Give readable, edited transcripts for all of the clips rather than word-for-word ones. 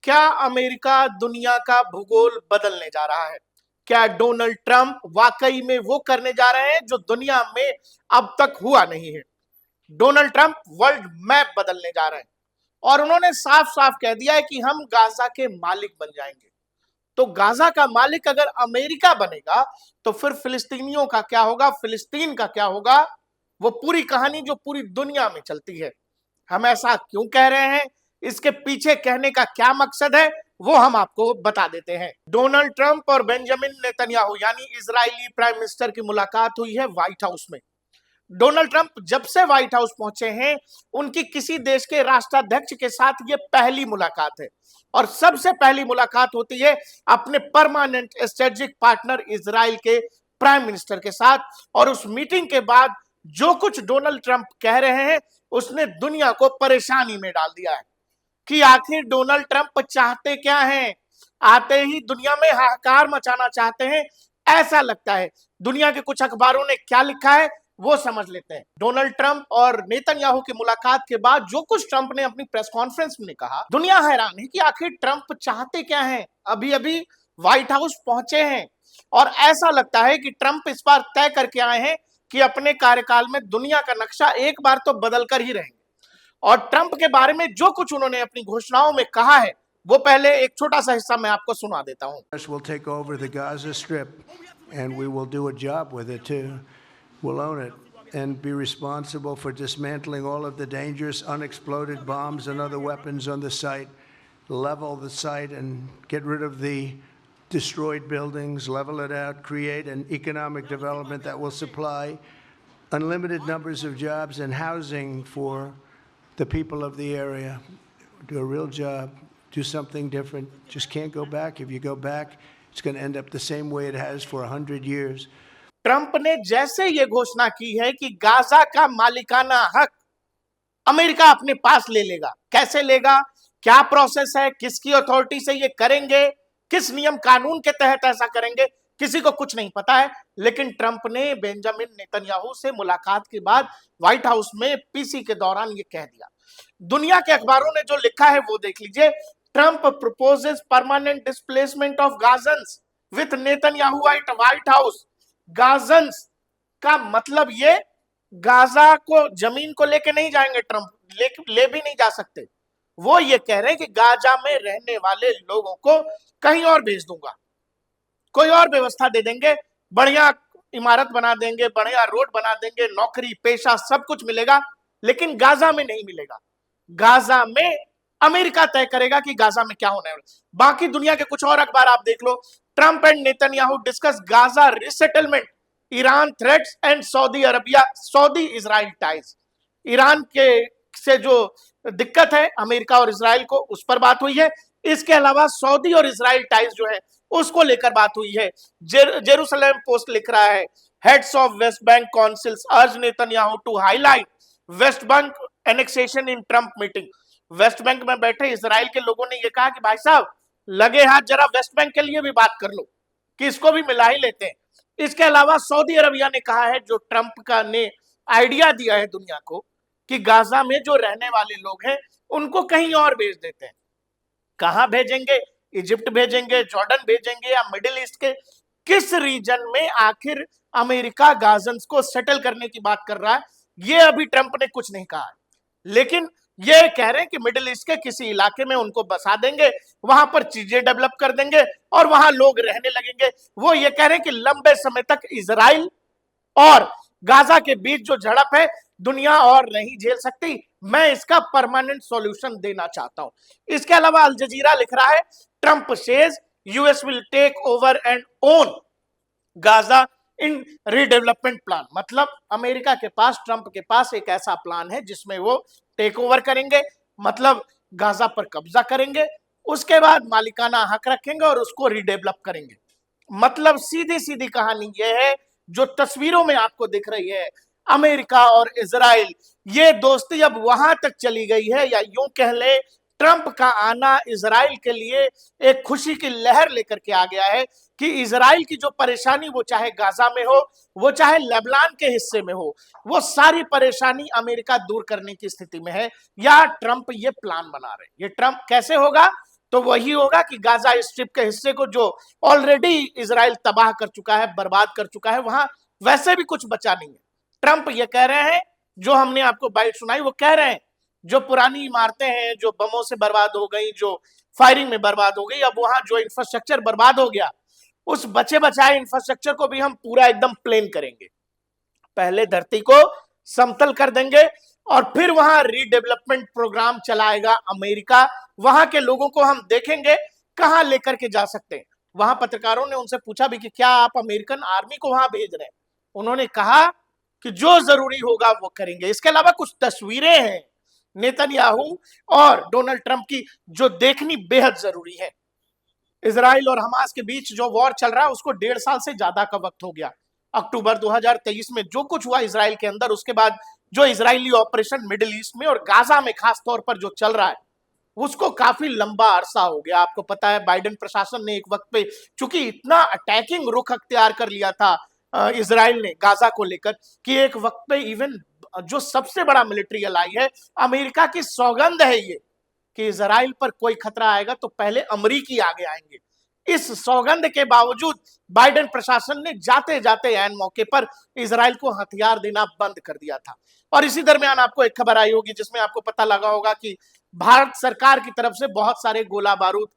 क्या अमेरिका दुनिया का भूगोल बदलने जा रहा है? क्या डोनाल्ड ट्रंप वाकई में वो करने जा रहे हैं जो दुनिया में अब तक हुआ नहीं है? डोनाल्ड ट्रंप वर्ल्ड मैप बदलने जा रहे हैं और उन्होंने साफ साफ कह दिया है कि हम गाजा के मालिक बन जाएंगे। तो गाजा का मालिक अगर अमेरिका बनेगा तो फिर फिलिस्तीनियों का क्या होगा, फिलिस्तीन का क्या होगा? वो पूरी कहानी जो पूरी दुनिया में चलती है। हम ऐसा क्यों कह रहे हैं, इसके पीछे कहने का क्या मकसद है, वो हम आपको बता देते हैं। डोनाल्ड ट्रंप और बेंजामिन नेतन्याहू यानी इजरायली प्राइम मिनिस्टर की मुलाकात हुई है व्हाइट हाउस में। डोनाल्ड ट्रंप जब से व्हाइट हाउस पहुंचे हैं, उनकी किसी देश के राष्ट्राध्यक्ष के साथ ये पहली मुलाकात है और सबसे पहली मुलाकात होती है अपने परमानेंट स्ट्रेटेजिक पार्टनर इजराइल के प्राइम मिनिस्टर के साथ। और उस मीटिंग के बाद जो कुछ डोनाल्ड ट्रंप कह रहे हैं उसने दुनिया को परेशानी में डाल दिया है कि आखिर डोनाल्ड ट्रंप चाहते क्या हैं। आते ही दुनिया में हाहाकार मचाना चाहते हैं, ऐसा लगता है। दुनिया के कुछ अखबारों ने क्या लिखा है वो समझ लेते हैं। डोनाल्ड ट्रंप और नेतन्याहू की मुलाकात के बाद जो कुछ ट्रंप ने अपनी प्रेस कॉन्फ्रेंस में कहा, दुनिया हैरान है कि आखिर ट्रंप चाहते क्या हैं। अभी अभी व्हाइट हाउस पहुंचे हैं और ऐसा लगता है कि ट्रंप इस बार तय करके आए हैं कि अपने कार्यकाल में दुनिया का नक्शा एक बार तो बदल कर ही रहेंगे। और ट्रंप के बारे में जो कुछ उन्होंने अपनी घोषणाओं में कहा है वो पहले एक छोटा सा हिस्सा मैं आपको सुना देता हूं। We'll take over the Gaza Strip and we will do a job with it too. We'll own it and be responsible for dismantling all of the dangerous unexploded bombs and other weapons on the site, level the site and get rid of the destroyed buildings, level it out, create an economic development that will supply unlimited numbers of jobs and housing for the people of the area. Do a real job, do something different. Just can't go back. If you go back, it's going to end up the same way it has for 100 years. Trump ने जैसे ये घोषणा की है कि Gaza का मालिकाना हक अमेरिका अपने पास ले लेगा। कैसे लेगा, क्या प्रोसेस है, किसकी अथॉरिटी से ये करेंगे, किस नियम कानून के तहत ऐसा करेंगे, किसी को कुछ नहीं पता है। लेकिन ट्रंप ने बेंजामिन नेतन्याहू से मुलाकात के बाद व्हाइट हाउस में पीसी के दौरान ये कह दिया। दुनिया के अखबारों ने जो लिखा है वो देख लीजिए। Trump proposes permanent displacement of Gazans with Netanyahu at White House. Gazans का मतलब ये गाजा को, जमीन को लेके नहीं जाएंगे ट्रंप, ले भी नहीं जा सकते। वो ये कह रहे हैं कि गाजा में रहने वाले लोगों को कहीं और भेज दूंगा, कोई और व्यवस्था दे देंगे, बढ़िया इमारत बना देंगे, बढ़िया रोड बना देंगे, नौकरी पेशा सब कुछ मिलेगा, लेकिन गाजा में नहीं मिलेगा। गाजा में अमेरिका तय करेगा कि गाजा में क्या होना है। बाकी दुनिया के कुछ और अखबार आप देख लो। Trump and Netanyahu discuss Gaza resettlement, Iran threats and Saudi Arabia Saudi Israel ties. Iran के से जो दिक्कत है अमेरिका और इजराइल को, उस पर बात हुई है। इसके अलावा सऊदी और इजराइल टाइज जो है उसको लेकर बात हुई है। जेरूसलम पोस्ट लिख रहा है, heads of West Bank councils urge Netanyahu to highlight West Bank annexation in Trump meeting. West Bank में बैठे इजराइल के लोगों ने यह कहा कि भाई साहब लगे हाथ जरा वेस्ट बैंक के लिए भी बात कर लो कि इसको भी मिला ही लेते हैं। इसके अलावा सऊदी अरबिया ने कहा है, जो ट्रंप का ने आइडिया दिया है दुनिया को कि गाजा में जो रहने वाले लोग हैं उनको कहीं और भेज देते हैं। कहां भेजेंगे? इजिप्ट भेजेंगे, जॉर्डन भेजेंगे या मिडिल ईस्ट के किस रीजन में आखिर अमेरिका गाजन्स को सेटल करने की बात कर रहा है, ये अभी ट्रंप ने कुछ नहीं कहा है। लेकिन ये कह रहे हैं कि मिडिल ईस्ट के किसी इलाके में उनको बसा देंगे, वहां पर चीजें डेवलप कर देंगे और वहां लोग रहने लगेंगे। वो ये कह रहे हैं कि लंबे समय तक इजराइल और गाजा के बीच जो झड़प है दुनिया और नहीं झेल सकती, मैं इसका परमानेंट सॉल्यूशन देना चाहता हूं। इसके अलावा अल जजीरा लिख रहा है, Trump says US will take over and own Gaza in redevelopment plan. मतलब अमेरिका के पास, ट्रंप के पास एक ऐसा प्लान है जिसमें वो टेक ओवर करेंगे, मतलब गाजा पर कब्जा करेंगे, उसके बाद मालिकाना हक रखेंगे और उसको रीडेवलप करेंगे। मतलब सीधी सीधी कहानी यह है जो तस्वीरों में आपको दिख रही है। अमेरिका और इजराइल ये दोस्ती अब वहां तक चली गई है, या यूं कह ले ट्रंप का आना इजराइल के लिए एक खुशी की लहर लेकर के आ गया है कि इजराइल की जो परेशानी, वो चाहे गाजा में हो, वो चाहे लेबनान के हिस्से में हो, वो सारी परेशानी अमेरिका दूर करने की स्थिति में है, या ट्रंप ये प्लान बना रहे। ये ट्रंप कैसे होगा? तो वही होगा कि गाजा स्ट्रिप के हिस्से को जो ऑलरेडी इजराइल तबाह कर चुका है, बर्बाद कर चुका है, वहां वैसे भी कुछ बचा नहीं है। ट्रंप ये कह रहे हैं, जो हमने आपको बाइट सुनाई, वो कह रहे हैं जो पुरानी इमारतें हैं जो बमों से बर्बाद हो गई, जो फायरिंग में बर्बाद हो गई, अब वहां जो इंफ्रास्ट्रक्चर बर्बाद हो गया, उस बचे बचाए इंफ्रास्ट्रक्चर को भी हम पूरा एकदम प्लेन करेंगे। पहले धरती को समतल कर देंगे और फिर वहां रीडेवलपमेंट प्रोग्राम चलाएगा अमेरिका। वहां के लोगों को हम देखेंगे कहां लेकर के जा सकते हैं। वहां पत्रकारों ने उनसे पूछा भी कि क्या आप अमेरिकन आर्मी को वहां भेज रहे हैं? उन्होंने कहा कि जो जरूरी होगा वो करेंगे। इसके अलावा कुछ तस्वीरें हैं नेतन्याहू और डोनाल्ड ट्रंप की जो देखनी बेहद जरूरी है। इजराइल और हमास के बीच जो वॉर चल रहा है उसको 1.5 साल से ज्यादा का वक्त हो गया। अक्टूबर 2023 में जो कुछ हुआ इजराइल के अंदर, उसके बाद जो इजरायली ऑपरेशन मिडिल ईस्ट में और गाजा में खास तौर पर जो चल रहा है, उसको काफी लंबा अरसा हो गया। आपको पता है बाइडेन प्रशासन ने एक वक्त पे, चूंकि इतना अटैकिंग रुख अख्तियार कर लिया था इजराइल ने गाजा को लेकर, कि एक वक्त पे इवन जो सबसे बड़ा मिलिट्री अलाई है अमेरिका की सौगंध है ये कि इजराइल पर कोई खतरा आएगा तो पहले अमरीकी आगे आएंगे। इस सौगंध के बावजूद बाइडेन प्रशासन ने जाते जाते ऐन मौके पर इजराइल को हथियार देना बंद कर दिया था। और इसी दरमियान आपको एक खबर आई होगी जिसमें आपको पता लगा होगा कि भारत सरकार की तरफ से बहुत सारे गोला बारूद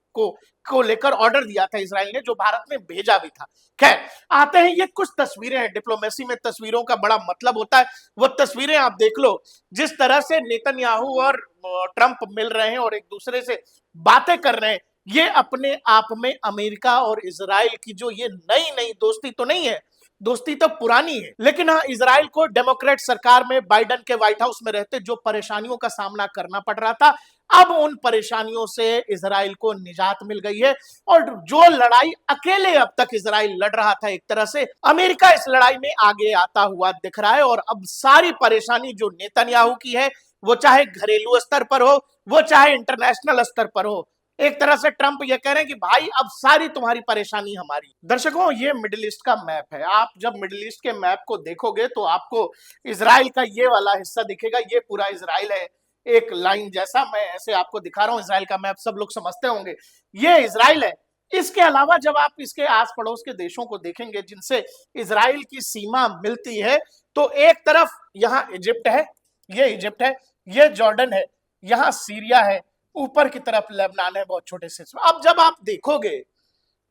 को लेकर ऑर्डर दिया था इजराइल ने, जो भारत ने भेजा भी था। खैर, आते हैं, ये कुछ तस्वीरें हैं। डिप्लोमेसी में तस्वीरों का बड़ा मतलब होता है। वो तस्वीरें आप देख लो, जिस तरह से नेतन्याहू और ट्रंप मिल रहे हैं और एक दूसरे से बातें कर रहे हैं, ये अपने आप में अमेरिका और इजराइल की जो ये नई नई दोस्ती तो नहीं है, दोस्ती तो पुरानी है। लेकिन हाँ, इजराइल को डेमोक्रेट सरकार में बाइडेन के व्हाइट हाउस में रहते जो परेशानियों का सामना करना पड़ रहा था, अब उन परेशानियों से इजराइल को निजात मिल गई है। और जो लड़ाई अकेले अब तक इजराइल लड़ रहा था, एक तरह से अमेरिका इस लड़ाई में आगे आता हुआ दिख रहा है। और अब सारी परेशानी जो नेतन्याहू की है, वो चाहे घरेलू स्तर पर हो, वो चाहे इंटरनेशनल स्तर पर हो, एक तरह से ट्रंप ये कह रहे हैं कि भाई अब सारी तुम्हारी परेशानी हमारी। दर्शकों, ये मिडिल ईस्ट का मैप है। आप जब मिडिल ईस्ट के मैप को देखोगे तो आपको इजराइल का ये वाला हिस्सा दिखेगा। ये पूरा इजराइल है, एक लाइन जैसा। मैं ऐसे आपको दिखा रहा हूं, इजराइल का मैप सब लोग समझते होंगे, ये इजराइल है। इसके अलावा जब आप इसके आस पड़ोस के देशों को देखेंगे जिनसे इजराइल की सीमा मिलती है, तो एक तरफ यहाँ इजिप्ट है, ये इजिप्ट है, ये जॉर्डन है, यहाँ सीरिया है, ऊपर की तरफ लेबनान है बहुत छोटे से। अब जब आप देखोगे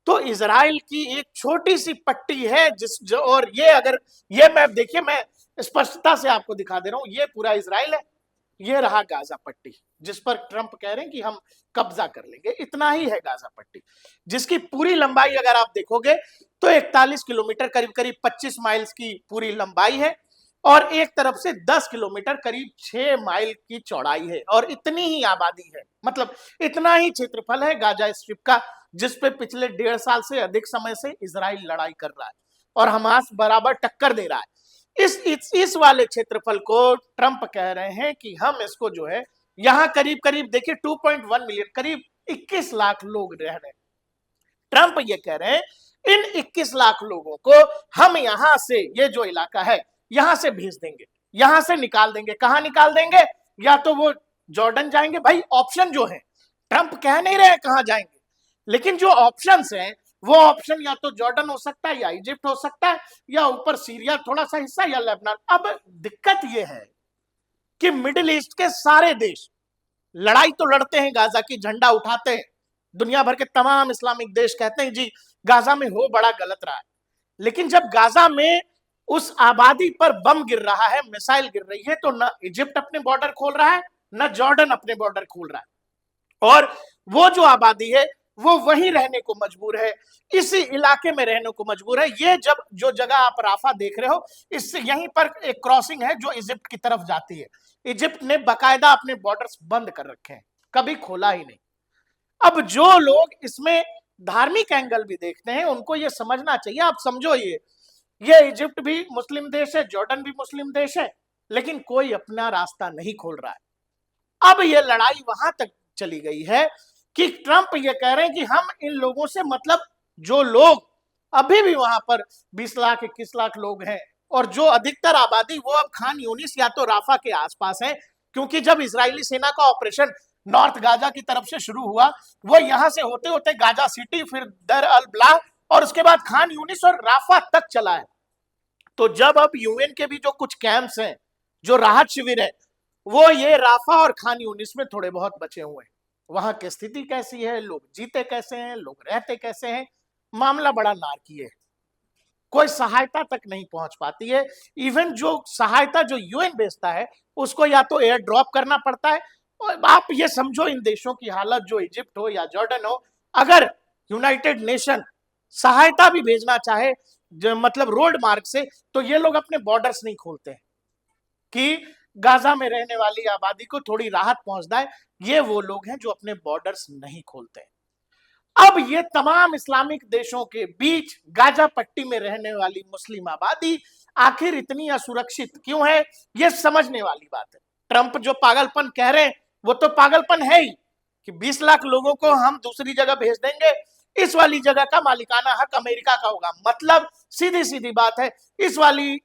तो इजराइल की एक छोटी सी पट्टी है और ये अगर ये मैप देखिए, मैं स्पष्टता से आपको दिखा दे रहा हूं, ये पूरा इजराइल है, ये रहा गाजा पट्टी जिस पर ट्रंप कह रहे हैं कि हम कब्जा कर लेंगे। इतना ही है गाजा पट्टी, जिसकी पूरी लंबाई अगर आप देखोगे तो 41 किलोमीटर, करीब करीब 25 माइल्स की पूरी लंबाई है और एक तरफ से 10 किलोमीटर, करीब 6 माइल की चौड़ाई है। और इतनी ही आबादी है, मतलब इतना ही क्षेत्रफल है गाजा स्ट्रिप का, जिस पे पिछले 1.5 साल से अधिक समय से इजराइल लड़ाई कर रहा है और हमास बराबर टक्कर दे रहा है। इस वाले क्षेत्रफल को ट्रंप कह रहे हैं कि हम इसको जो है, यहां करीब करीब देखिए 2.1 मिलियन, करीब 21 लाख लोग रह रहे हैं। ट्रंप ये कह रहे हैं इन 21 लाख लोगों को हम यहां से, ये जो इलाका है यहां से भेज देंगे, यहां से निकाल देंगे। कहां निकाल देंगे? या तो वो जॉर्डन जाएंगे। भाई ऑप्शन जो है, ट्रंप कह नहीं रहे कहां जाएंगे, लेकिन जो ऑप्शंस हैं वो ऑप्शन या तो जॉर्डन हो सकता है, या इजिप्ट हो सकता है, या ऊपर सीरिया थोड़ा सा हिस्सा, या लेबनान। अब दिक्कत यह है कि मिडिल ईस्ट के सारे देश लड़ाई तो लड़ते हैं, गाजा की झंडा उठाते हैं, दुनिया भर के तमाम इस्लामिक देश कहते हैं जी गाजा में हो बड़ा गलत रहा है। लेकिन जब गाजा में उस आबादी पर बम गिर रहा है, मिसाइल गिर रही है, तो न इजिप्ट अपने बॉर्डर खोल रहा है, न जॉर्डन अपने बॉर्डर खोल रहा है। और वो जो आबादी है वो वहीं रहने को मजबूर है, इसी इलाके में रहने को मजबूर है। ये जब जो जगह आप राफा देख रहे हो, इससे यहीं पर एक क्रॉसिंग है जो इजिप्ट की तरफ जाती है। इजिप्ट ने बाकायदा अपने बॉर्डर्स बंद कर रखे हैं, कभी खोला ही नहीं। अब जो लोग इसमें धार्मिक एंगल भी देखते हैं, उनको ये समझना चाहिए। आप समझो, ये इजिप्ट भी मुस्लिम देश है, जॉर्डन भी मुस्लिम देश है, लेकिन कोई अपना रास्ता नहीं खोल रहा है। अब ये लड़ाई वहां तक चली गई है कि ट्रंप ये कह रहे हैं कि हम इन लोगों से, मतलब जो लोग अभी भी वहां पर 20 लाख 21 लाख लोग हैं, और जो अधिकतर आबादी वो अब खान यूनिस या तो राफा के आसपास है, क्योंकि जब इजरायली सेना का ऑपरेशन नॉर्थ गाजा की तरफ से शुरू हुआ, वो यहां से होते होते गाजा सिटी, फिर दर अल बलाह, और उसके बाद खान यूनिस और राफा तक चला है। तो जब अब यूएन के भी जो कुछ कैंप्स हैं, जो राहत शिविर है, वो ये राफा और खान यूनिस में थोड़े बहुत बचे हुए हैं। वहां की स्थिति कैसी है, लोग जीते कैसे हैं, लोग रहते कैसे हैं, मामला बड़ा नारकीय है। कोई सहायता तक नहीं पहुंच पाती है। इवन जो सहायता जो यूएन भेजता है, उसको या तो एयर ड्रॉप करना पड़ता है। और आप ये समझो इन देशों की हालत, जो इजिप्ट हो या जॉर्डन हो, अगर यूनाइटेड नेशन सहायता भी भेजना चाहे जो मतलब रोड मार्ग से, तो ये लोग अपने बॉर्डर्स नहीं खोलते हैं कि गाजा में रहने वाली आबादी को थोड़ी राहत पहुंच जाए। ये वो लोग हैं जो अपने बॉर्डर्स नहीं खोलते हैं। अब ये तमाम इस्लामिक देशों के बीच गाजा पट्टी में रहने वाली मुस्लिम आबादी आखिर इतनी असुरक्षित क्यों है, ये समझने वाली बात है। ट्रंप जो पागलपन कह रहे हैं, वो तो पागलपन है ही कि 20 लाख लोगों को हम दूसरी जगह भेज देंगे, इस वाली जगह का मालिकाना हक अमेरिका का होगा। मतलब सीधी सीधी बात है, इस वाली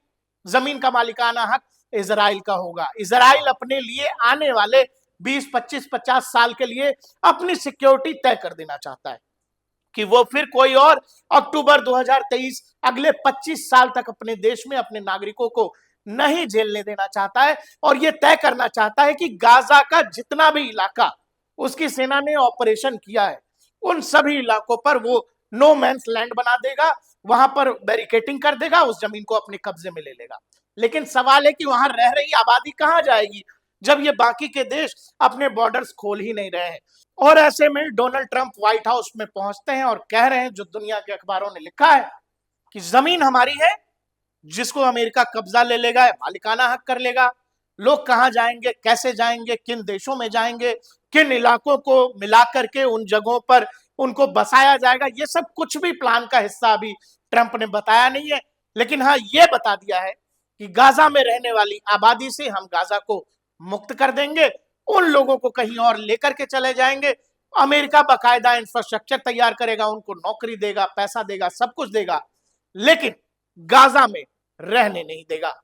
जमीन का मालिकाना हक इजराइल का होगा। इजराइल अपने लिए आने वाले 20, 25, 50 साल के लिए अपनी सिक्योरिटी तय कर देना चाहता है कि वो फिर कोई और अक्टूबर 2023 अगले 25 साल तक अपने देश में अपने नागरिकों को नहीं झेलने देना चाहता है। और ये तय करना चाहता है कि गाजा का जितना भी इलाका उसकी सेना ने ऑपरेशन किया है, उन सभी इलाकों पर वो नो मैंस लैंड बना देगा, वहां पर बैरिकेटिंग कर देगा, उस जमीन को अपने कब्जे में ले लेगा। लेकिन सवाल है कि वहां रह रही आबादी कहां जाएगी, जब ये बाकी के देश अपने बॉर्डर्स खोल ही नहीं रहे हैं। और ऐसे में डोनाल्ड ट्रंप व्हाइट हाउस में पहुंचते हैं और कह रहे हैं, जो दुनिया के अखबारों ने लिखा है, कि जमीन हमारी है, जिसको अमेरिका कब्जा ले लेगा, मालिकाना हक कर लेगा। लोग कहां जाएंगे, कैसे जाएंगे, किन देशों में जाएंगे, किन इलाकों को मिला करके उन जगहों पर उनको बसाया जाएगा, ये सब कुछ भी प्लान का हिस्सा अभी ट्रंप ने बताया नहीं है। लेकिन हाँ, ये बता दिया है कि गाजा में रहने वाली आबादी से हम गाजा को मुक्त कर देंगे, उन लोगों को कहीं और लेकर के चले जाएंगे। अमेरिका बाकायदा इंफ्रास्ट्रक्चर तैयार करेगा, उनको नौकरी देगा, पैसा देगा, सब कुछ देगा, लेकिन गाजा में रहने नहीं देगा।